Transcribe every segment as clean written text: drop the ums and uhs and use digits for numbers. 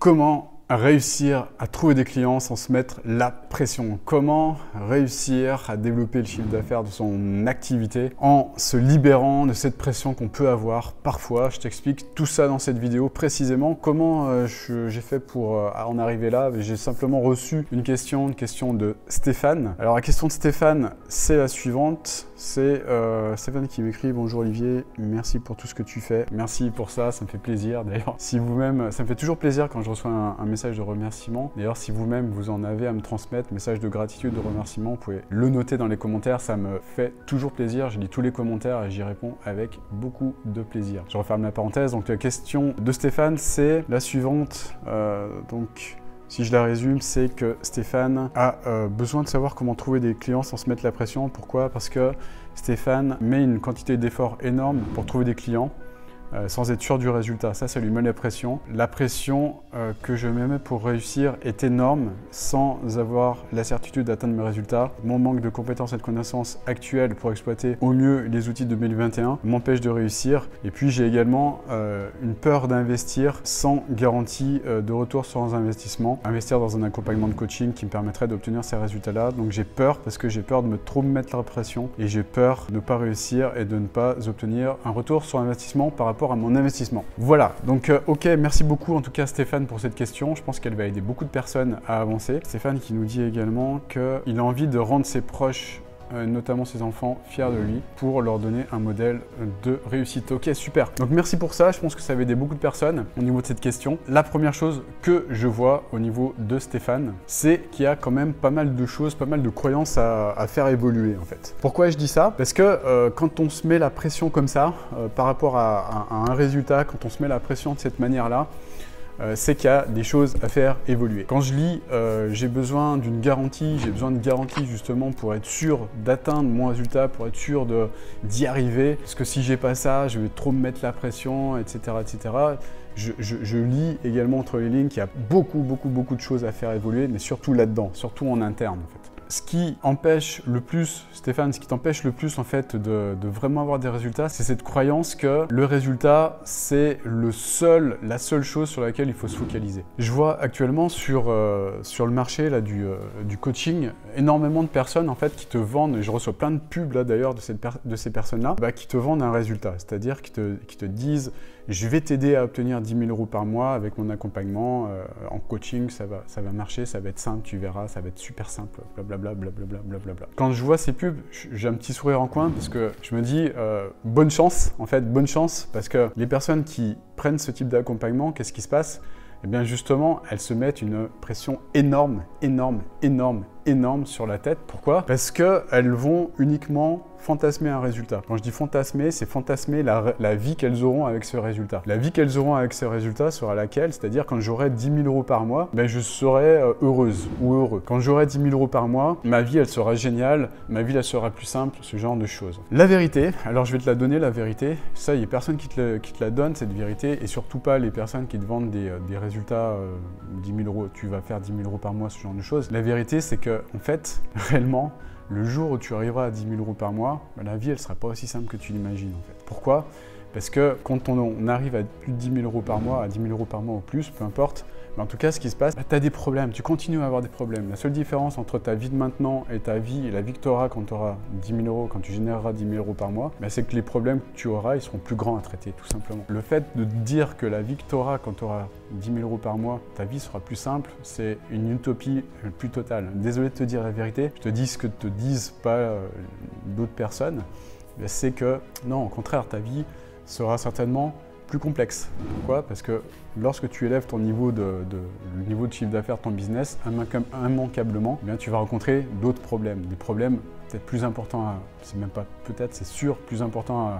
Comment réussir à trouver des clients sans se mettre la pression? Comment réussir à développer le chiffre d'affaires de son activité en se libérant de cette pression qu'on peut avoir parfois? Je t'explique tout ça dans cette vidéo précisément. Comment j'ai fait pour en arriver là? J'ai simplement reçu une question de Stéphane. Alors la question de Stéphane, c'est la suivante. C'est Stéphane qui m'écrit: bonjour Olivier, merci pour tout ce que tu fais. Merci pour ça, ça me fait plaisir. D'ailleurs, si vous-même, ça me fait toujours plaisir quand je reçois un message de remerciement. D'ailleurs, si vous-même vous en avez à me transmettre, message de gratitude, de remerciement, vous pouvez le noter dans les commentaires. Ça me fait toujours plaisir. Je lis tous les commentaires et j'y réponds avec beaucoup de plaisir. Je referme la parenthèse. Donc la question de Stéphane, c'est la suivante. Si je la résume, c'est que Stéphane a besoin de savoir comment trouver des clients sans se mettre la pression. Pourquoi? Parce que Stéphane met une quantité d'efforts énorme pour trouver des clients sans être sûr du résultat. Ça lui met la pression. La pression que je mets pour réussir est énorme sans avoir la certitude d'atteindre mes résultats. Mon manque de compétences et de connaissances actuelles pour exploiter au mieux les outils de 2021 m'empêche de réussir. Et puis j'ai également une peur d'investir sans garantie de retour sur investissement. Investir dans un accompagnement de coaching qui me permettrait d'obtenir ces résultats-là. Donc j'ai peur parce que j'ai peur de trop me mettre la pression et j'ai peur de ne pas réussir et de ne pas obtenir un retour sur investissement par rapport à mon investissement. Voilà, donc ok, merci beaucoup en tout cas Stéphane pour cette question. Je pense qu'elle va aider beaucoup de personnes à avancer. Stéphane qui nous dit également qu'il a envie de rendre ses proches, notamment ses enfants, fiers de lui pour leur donner un modèle de réussite. Ok, super. Donc merci pour ça. Je pense que ça va aider beaucoup de personnes au niveau de cette question. La première chose que je vois au niveau de Stéphane, c'est qu'il y a quand même pas mal de choses, pas mal de croyances à faire évoluer en fait. Pourquoi je dis ça? Parce que quand on se met la pression comme ça, par rapport à un résultat, quand on se met la pression de cette manière-là, c'est qu'il y a des choses à faire évoluer. Quand je lis j'ai besoin d'une garantie, j'ai besoin de garantie justement pour être sûr d'atteindre mon résultat, pour être sûr d'y arriver, parce que si j'ai pas ça, je vais trop me mettre la pression, etc. etc. Je lis également entre les lignes qu'il y a beaucoup de choses à faire évoluer, mais surtout là-dedans, surtout en interne en fait. Ce qui empêche le plus, Stéphane, ce qui t'empêche le plus en fait de vraiment avoir des résultats, c'est cette croyance que le résultat, c'est la seule chose sur laquelle il faut se focaliser. Je vois actuellement sur le marché là, du coaching, énormément de personnes en fait qui te vendent, et je reçois plein de pubs là d'ailleurs de ces personnes-là, qui te vendent un résultat, c'est-à-dire qui te disent: je vais t'aider à obtenir 10 000 € par mois avec mon accompagnement en coaching, ça va marcher, ça va être simple, tu verras, ça va être super simple, blablabla, blablabla, blablabla. Quand je vois ces pubs, j'ai un petit sourire en coin parce que je me dis bonne chance, en fait, bonne chance, parce que les personnes qui prennent ce type d'accompagnement, qu'est-ce qui se passe? Eh bien justement, elles se mettent une pression énorme sur la tête. Pourquoi? Parce qu'elles vont uniquement fantasmer un résultat. Quand je dis fantasmer, c'est fantasmer la vie qu'elles auront avec ce résultat. La vie qu'elles auront avec ce résultat sera laquelle? C'est-à-dire quand j'aurai 10 000 € par mois, je serai heureuse ou heureux. Quand j'aurai 10 000 € par mois, ma vie elle sera géniale, ma vie elle sera plus simple, ce genre de choses. La vérité, alors je vais te la donner la vérité, ça il n'y a personne qui te la donne cette vérité, et surtout pas les personnes qui te vendent des résultats 10 000 €, tu vas faire 10 000 € par mois, ce genre de choses. La vérité c'est que en fait, réellement, le jour où tu arriveras à 10 000 € par mois, la vie, elle ne sera pas aussi simple que tu l'imagines en fait. Pourquoi? Parce que quand on arrive à plus de 10 000 € par mois, à 10 000 € par mois ou plus, peu importe, en tout cas, ce qui se passe, tu as des problèmes, tu continues à avoir des problèmes. La seule différence entre ta vie de maintenant et ta vie, et la vie que tu auras quand tu auras 10 000 €, quand tu généreras 10 000 € par mois, c'est que les problèmes que tu auras, ils seront plus grands à traiter, tout simplement. Le fait de dire que la vie que tu auras quand tu auras 10 000 € par mois, ta vie sera plus simple, c'est une utopie plus totale. Désolé de te dire la vérité, je te dis ce que te disent pas d'autres personnes, c'est que non, au contraire, ta vie sera certainement plus complexe. Pourquoi? Parce que lorsque tu élèves ton niveau le niveau de chiffre d'affaires de ton business, immanquablement, tu vas rencontrer d'autres problèmes, des problèmes peut-être plus importants, c'est même pas peut-être, c'est sûr, plus importants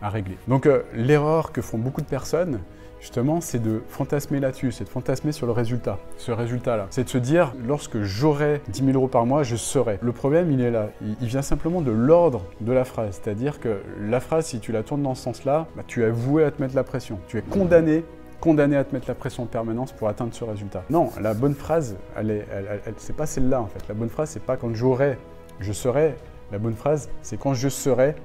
à régler. Donc l'erreur que font beaucoup de personnes, justement, c'est de fantasmer là-dessus, c'est de fantasmer sur le résultat, ce résultat-là. C'est de se dire, lorsque j'aurai 10 000 € par mois, je serai. Le problème, il est là. Il vient simplement de l'ordre de la phrase. C'est-à-dire que la phrase, si tu la tournes dans ce sens-là, tu es voué à te mettre la pression. Tu es condamné à te mettre la pression en permanence pour atteindre ce résultat. Non, la bonne phrase, c'est pas celle-là en fait. La bonne phrase, c'est pas quand j'aurai, je serai. La bonne phrase, c'est quand je serai,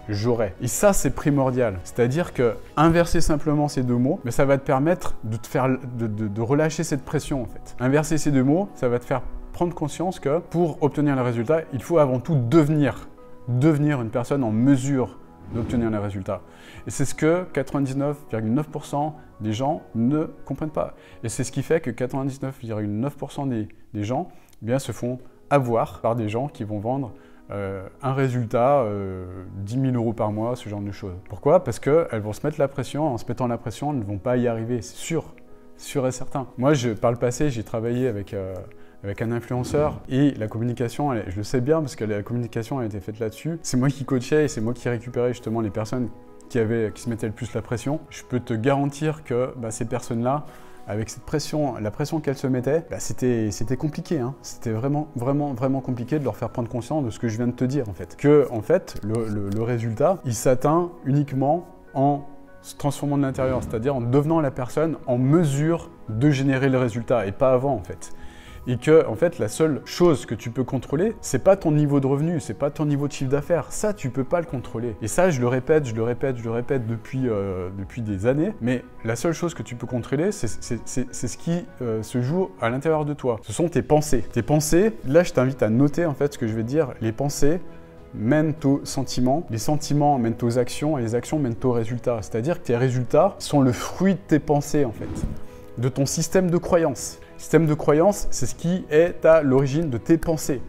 j'aurai. Et ça, c'est primordial. C'est-à-dire que inverser simplement ces deux mots, mais ça va te permettre de te faire, de relâcher cette pression en fait. Inverser ces deux mots, ça va te faire prendre conscience que pour obtenir le résultat, il faut avant tout devenir une personne en mesure d'obtenir les résultats. Et c'est ce que 99,9% des gens ne comprennent pas. Et c'est ce qui fait que 99,9% des gens eh bien, se font avoir par des gens qui vont vendre un résultat, 10 000 € par mois, ce genre de choses. Pourquoi? Parce qu'elles vont se mettre la pression, en se mettant la pression, elles ne vont pas y arriver, c'est sûr et certain. Moi, par le passé, j'ai travaillé avec un influenceur et la communication, je le sais bien parce que la communication a été faite là-dessus. C'est moi qui coachais et c'est moi qui récupérais justement les personnes qui se mettaient le plus la pression. Je peux te garantir que ces personnes-là, avec cette pression, la pression qu'elles se mettaient, c'était compliqué. Hein. C'était vraiment compliqué de leur faire prendre conscience de ce que je viens de te dire en fait. Que en fait, le résultat, il s'atteint uniquement en se transformant de l'intérieur, c'est-à-dire en devenant la personne en mesure de générer le résultat et pas avant en fait. Et que, en fait, la seule chose que tu peux contrôler, c'est pas ton niveau de revenu, c'est pas ton niveau de chiffre d'affaires. Ça, tu peux pas le contrôler. Et ça, je le répète depuis des années. Mais la seule chose que tu peux contrôler, c'est ce qui se joue à l'intérieur de toi. Ce sont tes pensées. Tes pensées, là, je t'invite à noter, en fait, ce que je vais dire. Les pensées mènent aux sentiments, les sentiments mènent aux actions et les actions mènent aux résultats. C'est-à-dire que tes résultats sont le fruit de tes pensées, en fait, de ton système de croyance. Système de croyance, c'est ce qui est à l'origine de tes pensées.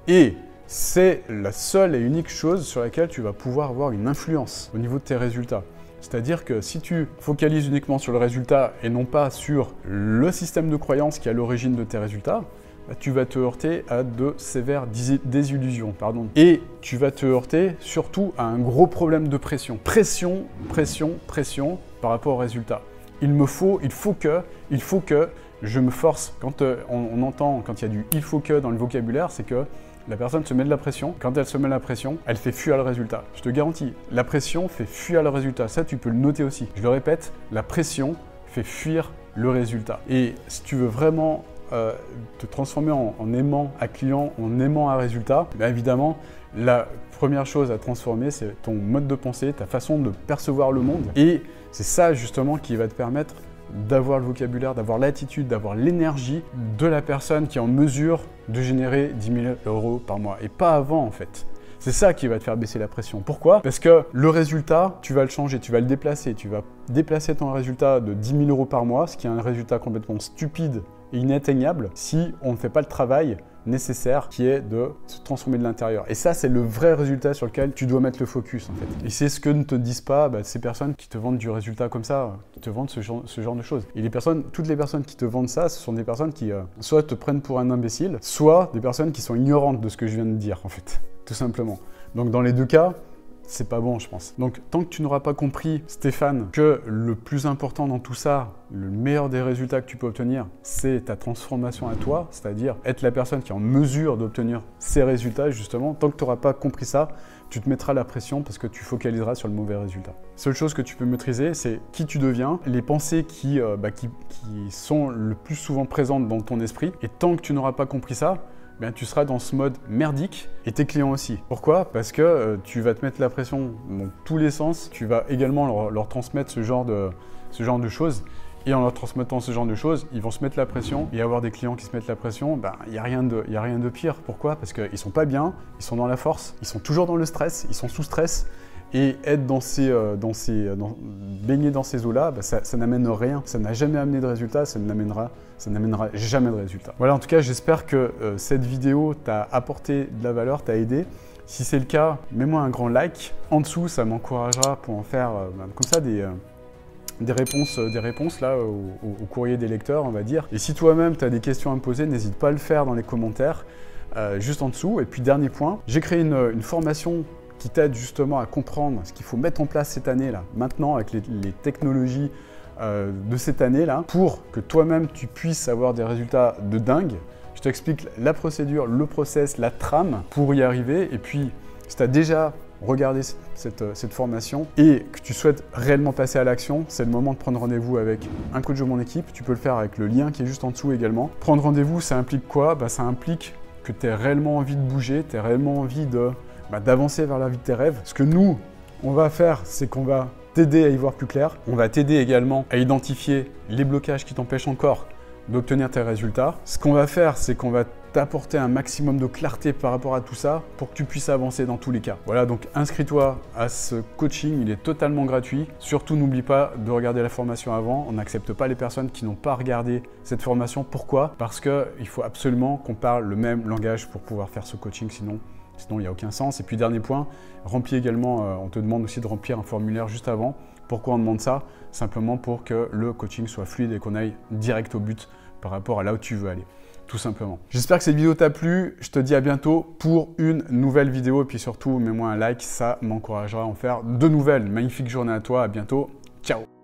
Et c'est la seule et unique chose sur laquelle tu vas pouvoir avoir une influence au niveau de tes résultats. C'est-à-dire que si tu focalises uniquement sur le résultat et non pas sur le système de croyance qui est à l'origine de tes résultats, tu vas te heurter à de sévères désillusions. Et tu vas te heurter surtout à un gros problème de pression. Pression par rapport au résultat. Il faut que je me force. Quand on entend, quand il y a du « il faut que » dans le vocabulaire, c'est que la personne se met de la pression. Quand elle se met de la pression, elle fait fuir le résultat. Je te garantis, la pression fait fuir le résultat. Ça, tu peux le noter aussi. Je le répète, la pression fait fuir le résultat. Et si tu veux vraiment te transformer en aimant un client, en aimant un résultat, évidemment, la première chose à transformer, c'est ton mode de pensée, ta façon de percevoir le monde. Et c'est ça, justement, qui va te permettre d'avoir le vocabulaire, d'avoir l'attitude, d'avoir l'énergie de la personne qui est en mesure de générer 10 000 € par mois. Et pas avant, en fait. C'est ça qui va te faire baisser la pression. Pourquoi? Parce que le résultat, tu vas le changer, tu vas le déplacer. Tu vas déplacer ton résultat de 10 000 € par mois, ce qui est un résultat complètement stupide et inatteignable si on ne fait pas le travail nécessaire qui est de se transformer de l'intérieur. Et ça, c'est le vrai résultat sur lequel tu dois mettre le focus en fait. Et c'est ce que ne te disent pas ces personnes qui te vendent du résultat comme ça, qui te vendent ce genre de choses. Et toutes les personnes qui te vendent ça, ce sont des personnes qui soit te prennent pour un imbécile, soit des personnes qui sont ignorantes de ce que je viens de dire en fait, tout simplement. Donc dans les deux cas, c'est pas bon, je pense. Donc, tant que tu n'auras pas compris, Stéphane, que le plus important dans tout ça, le meilleur des résultats que tu peux obtenir, c'est ta transformation à toi, c'est-à-dire être la personne qui est en mesure d'obtenir ces résultats, justement. Tant que tu n'auras pas compris ça, tu te mettras la pression parce que tu focaliseras sur le mauvais résultat. Seule chose que tu peux maîtriser, c'est qui tu deviens, les pensées qui sont le plus souvent présentes dans ton esprit. Et tant que tu n'auras pas compris ça, tu seras dans ce mode merdique et tes clients aussi. Pourquoi? Parce que tu vas te mettre la pression dans tous les sens, tu vas également leur transmettre ce genre de choses. Et en leur transmettant ce genre de choses, ils vont se mettre la pression et avoir des clients qui se mettent la pression, il n'y a rien de pire. Pourquoi? Parce qu'ils ne sont pas bien, ils sont dans la force, ils sont toujours dans le stress, ils sont sous stress. Et être baigner dans ces eaux-là, ça n'amène rien. Ça n'a jamais amené de résultat, ça n'amènera jamais de résultat. Voilà, en tout cas, j'espère que cette vidéo t'a apporté de la valeur, t'a aidé. Si c'est le cas, mets-moi un grand like. En dessous, ça m'encouragera pour en faire comme ça des réponses là, au courrier des lecteurs, on va dire. Et si toi-même, tu as des questions à me poser, n'hésite pas à le faire dans les commentaires, juste en dessous. Et puis, dernier point, j'ai créé une formation qui t'aide justement à comprendre ce qu'il faut mettre en place cette année-là, maintenant avec les technologies de cette année-là, pour que toi-même tu puisses avoir des résultats de dingue. Je t'explique la procédure, le process, la trame pour y arriver. Et puis, si tu as déjà regardé cette formation et que tu souhaites réellement passer à l'action, c'est le moment de prendre rendez-vous avec un coach de mon équipe. Tu peux le faire avec le lien qui est juste en dessous également. Prendre rendez-vous, ça implique quoi? Ça implique que tu aies réellement envie de bouger, tu aies réellement envie d'avancer vers la vie de tes rêves. Parce que nous, on va faire, c'est qu'on va t'aider à y voir plus clair. On va t'aider également à identifier les blocages qui t'empêchent encore d'obtenir tes résultats. Ce qu'on va faire, c'est qu'on va t'apporter un maximum de clarté par rapport à tout ça pour que tu puisses avancer dans tous les cas. Voilà, donc inscris-toi à ce coaching, il est totalement gratuit. Surtout, n'oublie pas de regarder la formation avant. On n'accepte pas les personnes qui n'ont pas regardé cette formation. Pourquoi? Parce qu'il faut absolument qu'on parle le même langage pour pouvoir faire ce coaching, sinon il n'y a aucun sens. Et puis dernier point, remplis également, on te demande aussi de remplir un formulaire juste avant. Pourquoi on demande ça? Simplement pour que le coaching soit fluide et qu'on aille direct au but par rapport à là où tu veux aller. Tout simplement. J'espère que cette vidéo t'a plu. Je te dis à bientôt pour une nouvelle vidéo. Et puis surtout, mets-moi un like, ça m'encouragera à en faire de nouvelles. Magnifique journée à toi. À bientôt. Ciao.